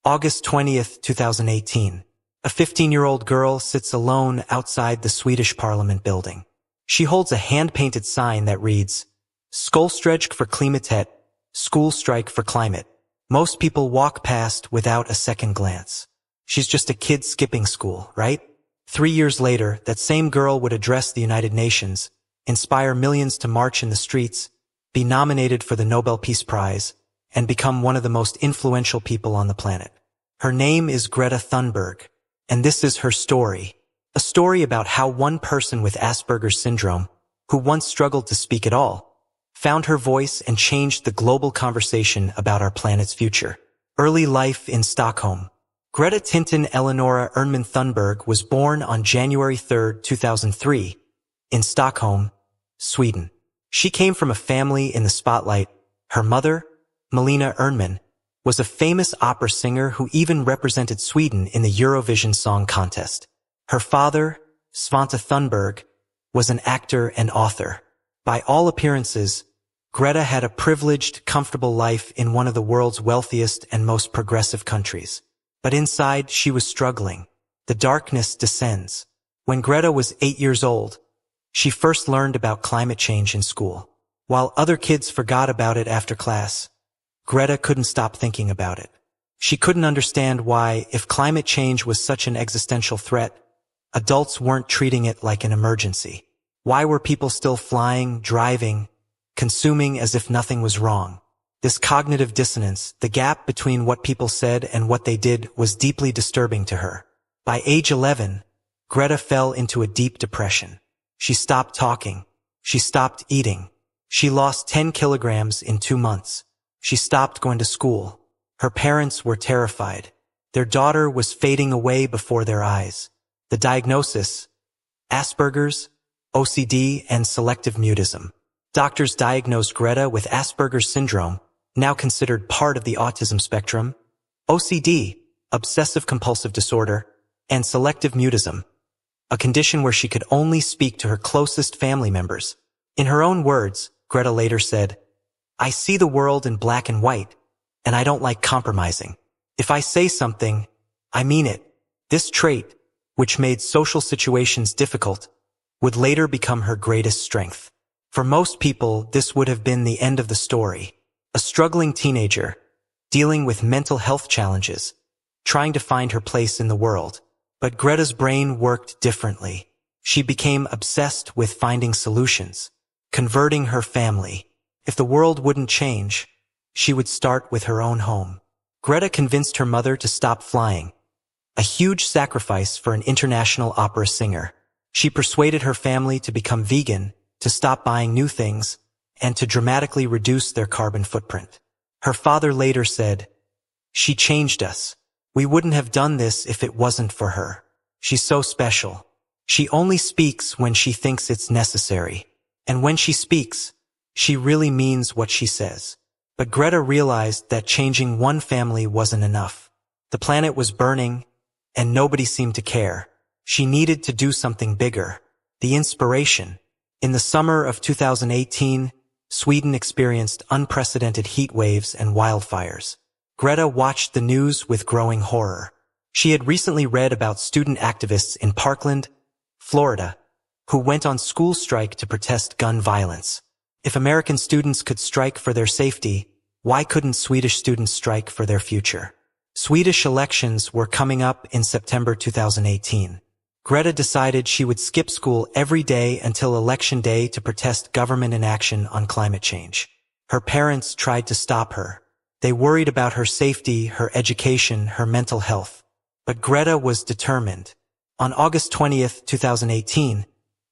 August 20th, 2018. A 15-year-old girl sits alone outside the Swedish Parliament building. She holds a hand-painted sign that reads, "Skolstrejk för klimatet, school strike for climate." Most people walk past without a second glance. She's just a kid skipping school, right? 3 years later, that same girl would address the United Nations, inspire millions to march in the streets, be nominated for the Nobel Peace Prize, and become one of the most influential people on the planet. Her name is Greta Thunberg, and this is her story. A story about how one person with Asperger's syndrome, who once struggled to speak at all, found her voice and changed the global conversation about our planet's future. Early life in Stockholm. Greta Tintin Eleonora Ernman Thunberg was born on January 3, 2003, in Stockholm, Sweden. She came from a family in the spotlight. Her mother, Malena Ernman, was a famous opera singer who even represented Sweden in the Eurovision Song Contest. Her father, Svante Thunberg, was an actor and author. By all appearances, Greta had a privileged, comfortable life in one of the world's wealthiest and most progressive countries. But inside, she was struggling. The darkness descends. When Greta was 8 years old, she first learned about climate change in school. While other kids forgot about it after class, Greta couldn't stop thinking about it. She couldn't understand why, if climate change was such an existential threat, adults weren't treating it like an emergency. Why were people still flying, driving, consuming as if nothing was wrong? This cognitive dissonance, the gap between what people said and what they did, was deeply disturbing to her. By age 11, Greta fell into a deep depression. She stopped talking. She stopped eating. She lost 10 kilograms in 2 months. She stopped going to school. Her parents were terrified. Their daughter was fading away before their eyes. The diagnosis: Asperger's, OCD, and selective mutism. Doctors diagnosed Greta with Asperger's syndrome, now considered part of the autism spectrum, OCD, obsessive-compulsive disorder, and selective mutism, a condition where she could only speak to her closest family members. In her own words, Greta later said, "I see the world in black and white, and I don't like compromising. If I say something, I mean it." This trait, which made social situations difficult, would later become her greatest strength. For most people, this would have been the end of the story. A struggling teenager, dealing with mental health challenges, trying to find her place in the world. But Greta's brain worked differently. She became obsessed with finding solutions, converting her family. If the world wouldn't change, she would start with her own home. Greta convinced her mother to stop flying, a huge sacrifice for an international opera singer. She persuaded her family to become vegan, to stop buying new things, and to dramatically reduce their carbon footprint. Her father later said, "She changed us. We wouldn't have done this if it wasn't for her. She's so special. She only speaks when she thinks it's necessary. And when she speaks, she really means what she says." But Greta realized that changing one family wasn't enough. The planet was burning, and nobody seemed to care. She needed to do something bigger. The inspiration. In the summer of 2018, Sweden experienced unprecedented heat waves and wildfires. Greta watched the news with growing horror. She had recently read about student activists in Parkland, Florida, who went on school strike to protest gun violence. If American students could strike for their safety, why couldn't Swedish students strike for their future? Swedish elections were coming up in September 2018. Greta decided she would skip school every day until election day to protest government inaction on climate change. Her parents tried to stop her. They worried about her safety, her education, her mental health. But Greta was determined. On August 20th, 2018,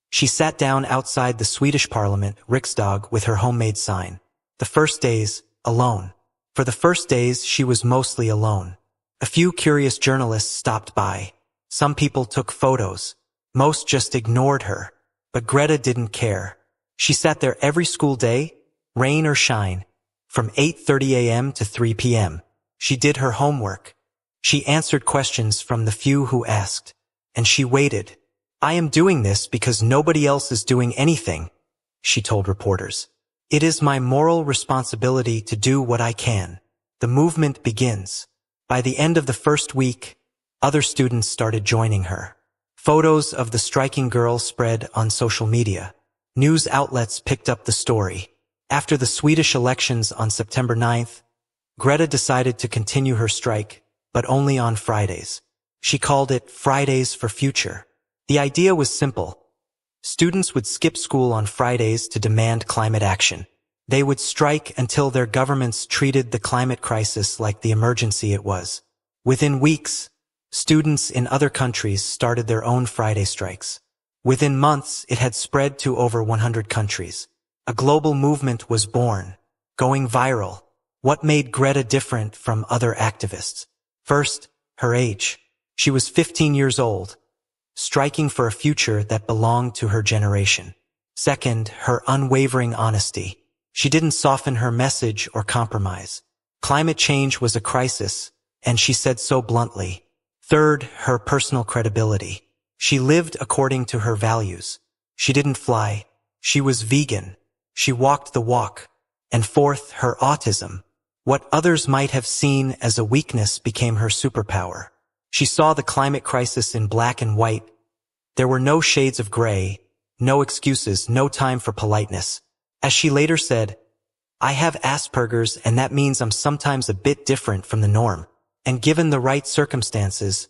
she sat down outside the Swedish Parliament, Riksdag, with her homemade sign. The first days, alone. For the first days, she was mostly alone. A few curious journalists stopped by. Some people took photos. Most just ignored her. But Greta didn't care. She sat there every school day, rain or shine, from 8:30 a.m. to 3 p.m. She did her homework. She answered questions from the few who asked. And she waited. "I am doing this because nobody else is doing anything," she told reporters. "It is my moral responsibility to do what I can. The movement begins." By the end of the first week, other students started joining her. Photos of the striking girl spread on social media. News outlets picked up the story. After the Swedish elections on September 9th, Greta decided to continue her strike, but only on Fridays. She called it Fridays for Future. The idea was simple. Students would skip school on Fridays to demand climate action. They would strike until their governments treated the climate crisis like the emergency it was. Within weeks, students in other countries started their own Friday strikes. Within months, it had spread to over 100 countries. A global movement was born, going viral. What made Greta different from other activists? First, her age. She was 15 years old, striking for a future that belonged to her generation. Second, her unwavering honesty. She didn't soften her message or compromise. Climate change was a crisis, and she said so bluntly. Third, her personal credibility. She lived according to her values. She didn't fly. She was vegan. She walked the walk. And fourth, her autism. What others might have seen as a weakness became her superpower. She saw the climate crisis in black and white. There were no shades of gray, no excuses, no time for politeness. As she later said, "I have Asperger's, and that means I'm sometimes a bit different from the norm. And given the right circumstances,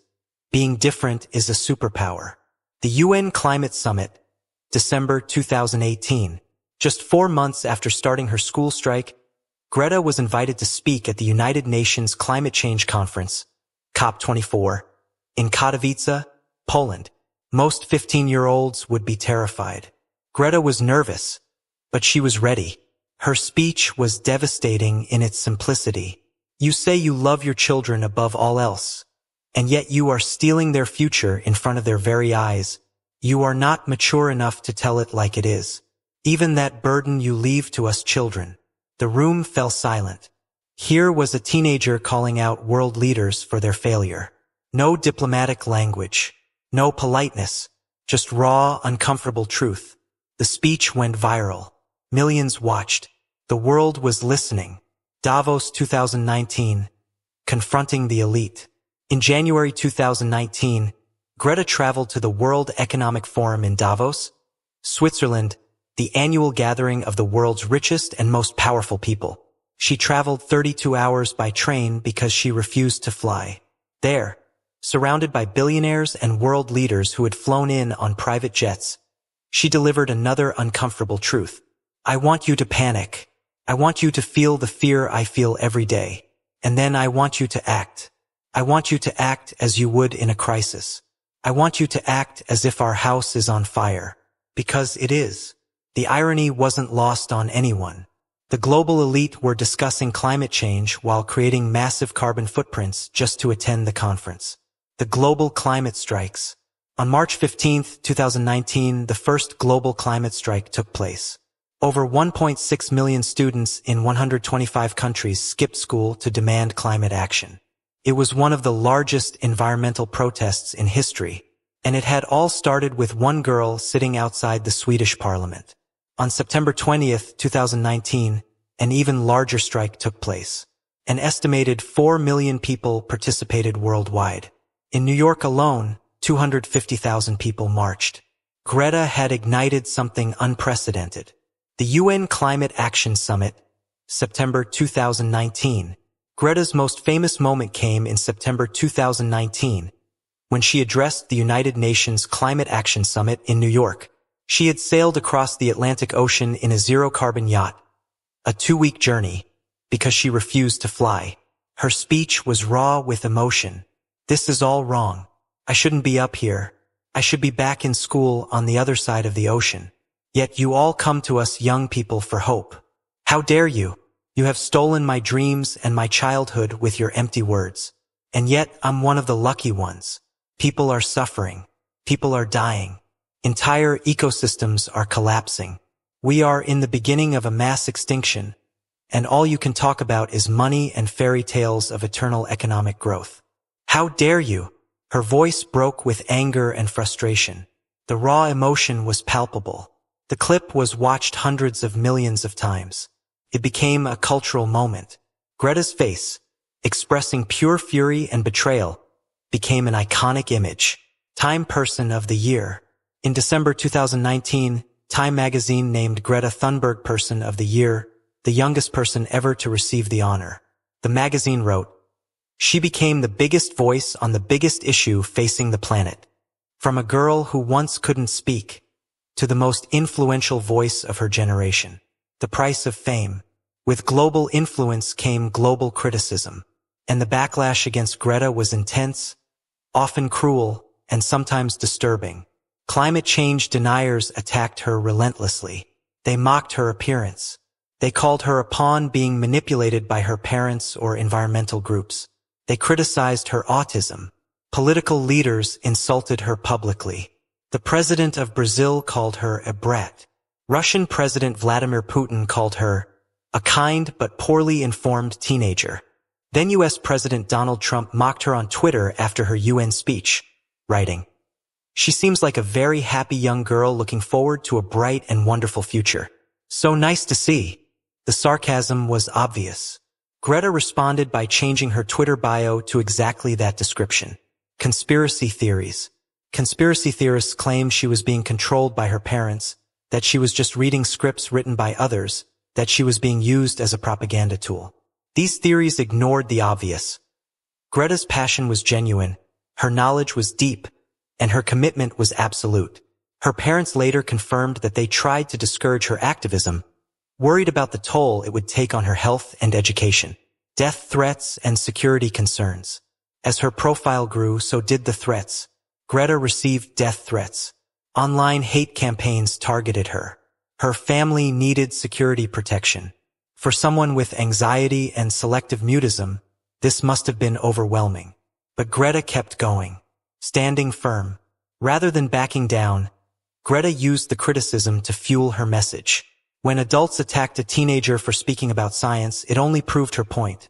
being different is a superpower." The UN Climate Summit, December 2018. Just 4 months after starting her school strike, Greta was invited to speak at the United Nations Climate Change Conference, COP24, in Katowice, Poland. Most 15-year-olds would be terrified. Greta was nervous, but she was ready. Her speech was devastating in its simplicity. You say you love your children above all else, and yet you are stealing their future in front of their very eyes. You are not mature enough to tell it like it is. Even that burden you leave to us children. The room fell silent. Here was a teenager calling out world leaders for their failure. No diplomatic language, no politeness, just raw, uncomfortable truth. The speech went viral. Millions watched. The world was listening. Davos 2019, confronting the elite. In January 2019, Greta traveled to the World Economic Forum in Davos, Switzerland, the annual gathering of the world's richest and most powerful people. She traveled 32 hours by train because she refused to fly. There, surrounded by billionaires and world leaders who had flown in on private jets, she delivered another uncomfortable truth. I want you to panic. I want you to feel the fear I feel every day. And then I want you to act. I want you to act as you would in a crisis. I want you to act as if our house is on fire. Because it is. The irony wasn't lost on anyone. The global elite were discussing climate change while creating massive carbon footprints just to attend the conference. The global climate strikes. On March 15, 2019, the first global climate strike took place. Over 1.6 million students in 125 countries skipped school to demand climate action. It was one of the largest environmental protests in history, and it had all started with one girl sitting outside the Swedish parliament. On September 20th, 2019, an even larger strike took place. An estimated 4 million people participated worldwide. In New York alone, 250,000 people marched. Greta had ignited something unprecedented. The UN Climate Action Summit, September 2019. Greta's most famous moment came in September 2019, when she addressed the United Nations Climate Action Summit in New York. She had sailed across the Atlantic Ocean in a zero-carbon yacht, a 2-week journey, because she refused to fly. Her speech was raw with emotion. This is all wrong. I shouldn't be up here. I should be back in school on the other side of the ocean. Yet you all come to us young people for hope. How dare you? You have stolen my dreams and my childhood with your empty words. And yet I'm one of the lucky ones. People are suffering. People are dying. Entire ecosystems are collapsing. We are in the beginning of a mass extinction, and all you can talk about is money and fairy tales of eternal economic growth. How dare you? Her voice broke with anger and frustration. The raw emotion was palpable. The clip was watched hundreds of millions of times. It became a cultural moment. Greta's face, expressing pure fury and betrayal, became an iconic image. Time Person of the Year. In December 2019, Time magazine named Greta Thunberg Person of the Year, the youngest person ever to receive the honor. The magazine wrote, "She became the biggest voice on the biggest issue facing the planet. From a girl who once couldn't speak, to the most influential voice of her generation. The price of fame. With global influence came global criticism. And the backlash against Greta was intense, often cruel, and sometimes disturbing. Climate change deniers attacked her relentlessly. They mocked her appearance. They called her a pawn being manipulated by her parents or environmental groups. They criticized her autism. Political leaders insulted her publicly. The president of Brazil called her a brat. Russian President Vladimir Putin called her a kind but poorly informed teenager. Then U.S. President Donald Trump mocked her on Twitter after her UN speech, writing, "She seems like a very happy young girl looking forward to a bright and wonderful future. So nice to see." The sarcasm was obvious. Greta responded by changing her Twitter bio to exactly that description. Conspiracy theories. Conspiracy theorists claim she was being controlled by her parents, that she was just reading scripts written by others, that she was being used as a propaganda tool. These theories ignored the obvious. Greta's passion was genuine, her knowledge was deep, and her commitment was absolute. Her parents later confirmed that they tried to discourage her activism, worried about the toll it would take on her health and education, death threats and security concerns. As her profile grew, so did the threats. Greta received death threats. Online hate campaigns targeted her. Her family needed security protection. For someone with anxiety and selective mutism, this must have been overwhelming. But Greta kept going, standing firm. Rather than backing down, Greta used the criticism to fuel her message. When adults attacked a teenager for speaking about science, it only proved her point.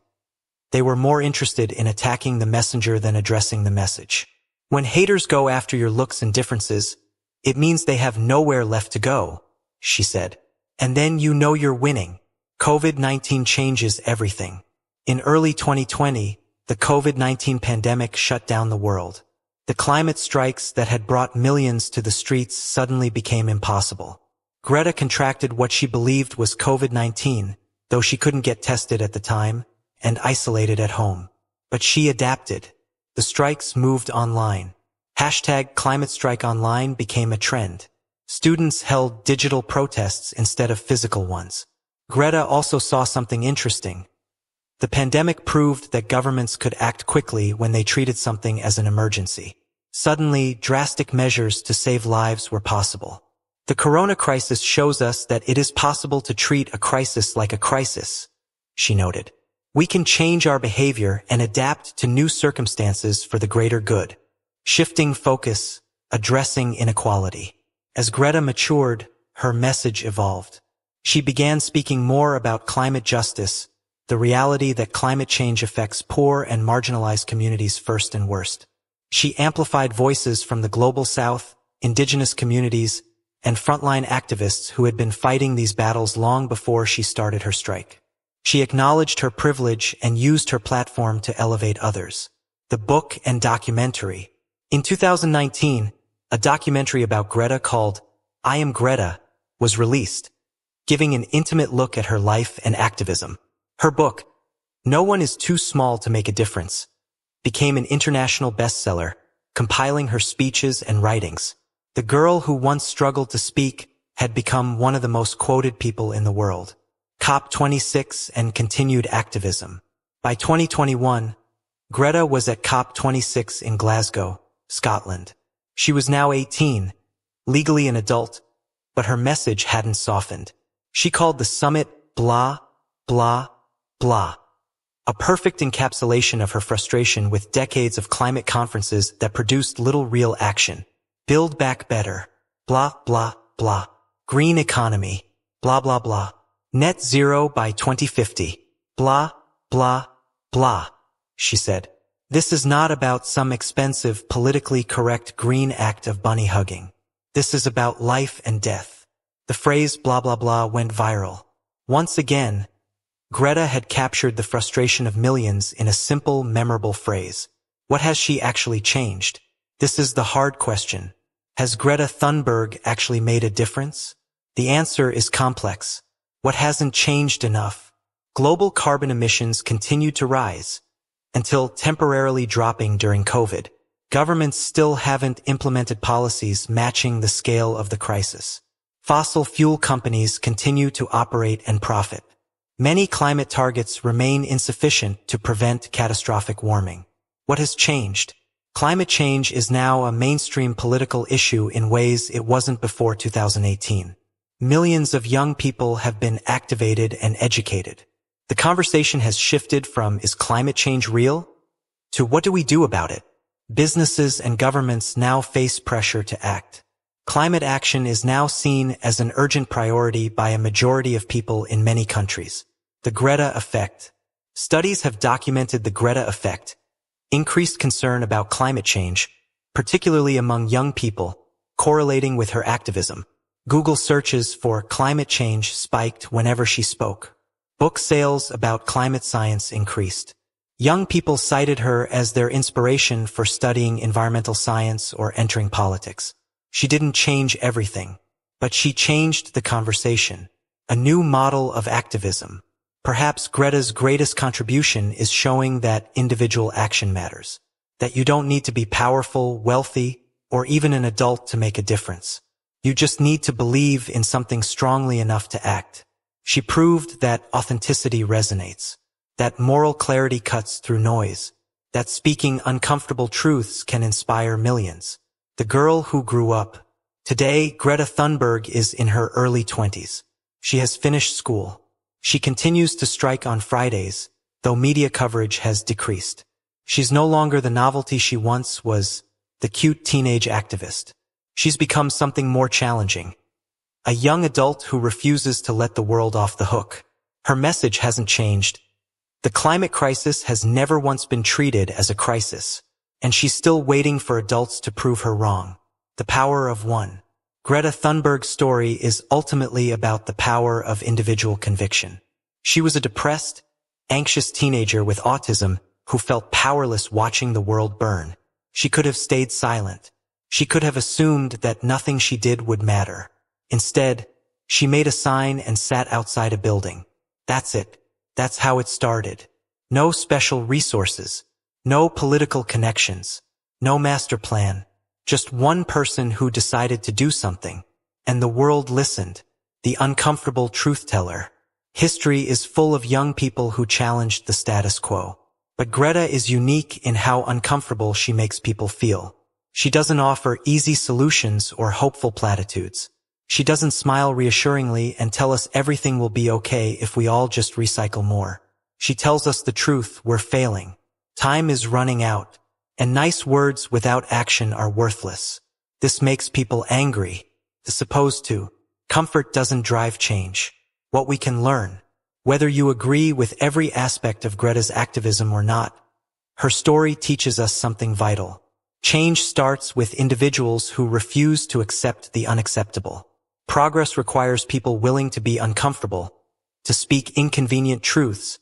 They were more interested in attacking the messenger than addressing the message. When haters go after your looks and differences, it means they have nowhere left to go, she said. And then you know you're winning. COVID-19 changes everything. In early 2020, the COVID-19 pandemic shut down the world. The climate strikes that had brought millions to the streets suddenly became impossible. Greta contracted what she believed was COVID-19, though she couldn't get tested at the time, and isolated at home. But she adapted. The strikes moved online. #ClimateStrikeOnline became a trend. Students held digital protests instead of physical ones. Greta also saw something interesting. The pandemic proved that governments could act quickly when they treated something as an emergency. Suddenly, drastic measures to save lives were possible. The corona crisis shows us that it is possible to treat a crisis like a crisis, she noted. We can change our behavior and adapt to new circumstances for the greater good. Shifting focus, addressing inequality. As Greta matured, her message evolved. She began speaking more about climate justice, the reality that climate change affects poor and marginalized communities first and worst. She amplified voices from the global south, indigenous communities, and frontline activists who had been fighting these battles long before she started her strike. She acknowledged her privilege and used her platform to elevate others. The book and documentary. In 2019, a documentary about Greta called I Am Greta was released, giving an intimate look at her life and activism. Her book, No One Is Too Small to Make a Difference, became an international bestseller, compiling her speeches and writings. The girl who once struggled to speak had become one of the most quoted people in the world. COP26 and continued activism. By 2021, Greta was at COP26 in Glasgow, Scotland. She was now 18, legally an adult, but her message hadn't softened. She called the summit blah, blah, blah. A perfect encapsulation of her frustration with decades of climate conferences that produced little real action. Build back better. Blah, blah, blah. Green economy. Blah, blah, blah. Net zero by 2050. Blah, blah, blah, she said. This is not about some expensive, politically correct green act of bunny hugging. This is about life and death. The phrase blah, blah, blah went viral. Once again, Greta had captured the frustration of millions in a simple, memorable phrase. What has she actually changed? This is the hard question. Has Greta Thunberg actually made a difference? The answer is complex. What hasn't changed enough? Global carbon emissions continue to rise, until temporarily dropping during COVID. Governments still haven't implemented policies matching the scale of the crisis. Fossil fuel companies continue to operate and profit. Many climate targets remain insufficient to prevent catastrophic warming. What has changed? Climate change is now a mainstream political issue in ways it wasn't before 2018. Millions of young people have been activated and educated. The conversation has shifted from "Is climate change real?" to "What do we do about it?" Businesses and governments now face pressure to act. Climate action is now seen as an urgent priority by a majority of people in many countries. The Greta effect. Studies have documented the Greta effect, increased concern about climate change, particularly among young people, correlating with her activism. Google searches for climate change spiked whenever she spoke. Book sales about climate science increased. Young people cited her as their inspiration for studying environmental science or entering politics. She didn't change everything, but she changed the conversation. A new model of activism. Perhaps Greta's greatest contribution is showing that individual action matters. That you don't need to be powerful, wealthy, or even an adult to make a difference. You just need to believe in something strongly enough to act. She proved that authenticity resonates, that moral clarity cuts through noise, that speaking uncomfortable truths can inspire millions. The girl who grew up. Today, Greta Thunberg is in her early 20s. She has finished school. She continues to strike on Fridays, though media coverage has decreased. She's no longer the novelty she once was, the cute teenage activist. She's become something more challenging. A young adult who refuses to let the world off the hook. Her message hasn't changed. The climate crisis has never once been treated as a crisis, and she's still waiting for adults to prove her wrong. The power of one. Greta Thunberg's story is ultimately about the power of individual conviction. She was a depressed, anxious teenager with autism who felt powerless watching the world burn. She could have stayed silent. She could have assumed that nothing she did would matter. Instead, she made a sign and sat outside a building. That's it. That's how it started. No special resources. No political connections. No master plan. Just one person who decided to do something. And the world listened. The uncomfortable truth teller. History is full of young people who challenged the status quo. But Greta is unique in how uncomfortable she makes people feel. She doesn't offer easy solutions or hopeful platitudes. She doesn't smile reassuringly and tell us everything will be okay if we all just recycle more. She tells us the truth: we're failing. Time is running out. And nice words without action are worthless. This makes people angry. As opposed to, comfort doesn't drive change. What we can learn. Whether you agree with every aspect of Greta's activism or not, her story teaches us something vital. Change starts with individuals who refuse to accept the unacceptable. Progress requires people willing to be uncomfortable, to speak inconvenient truths,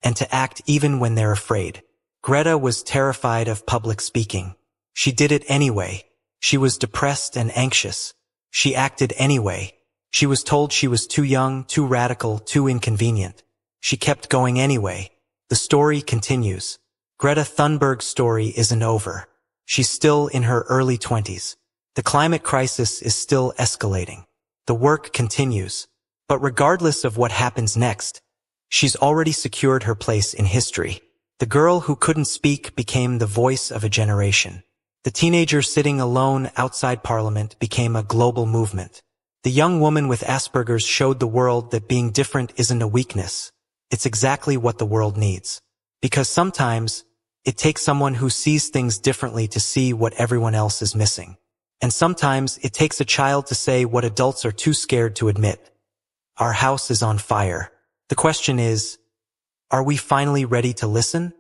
and to act even when they're afraid. Greta was terrified of public speaking. She did it anyway. She was depressed and anxious. She acted anyway. She was told she was too young, too radical, too inconvenient. She kept going anyway. The story continues. Greta Thunberg's story isn't over. She's still in her early 20s. The climate crisis is still escalating. The work continues. But regardless of what happens next, she's already secured her place in history. The girl who couldn't speak became the voice of a generation. The teenager sitting alone outside Parliament became a global movement. The young woman with Asperger's showed the world that being different isn't a weakness. It's exactly what the world needs. Because sometimes, it takes someone who sees things differently to see what everyone else is missing. And sometimes, it takes a child to say what adults are too scared to admit. Our house is on fire. The question is, are we finally ready to listen?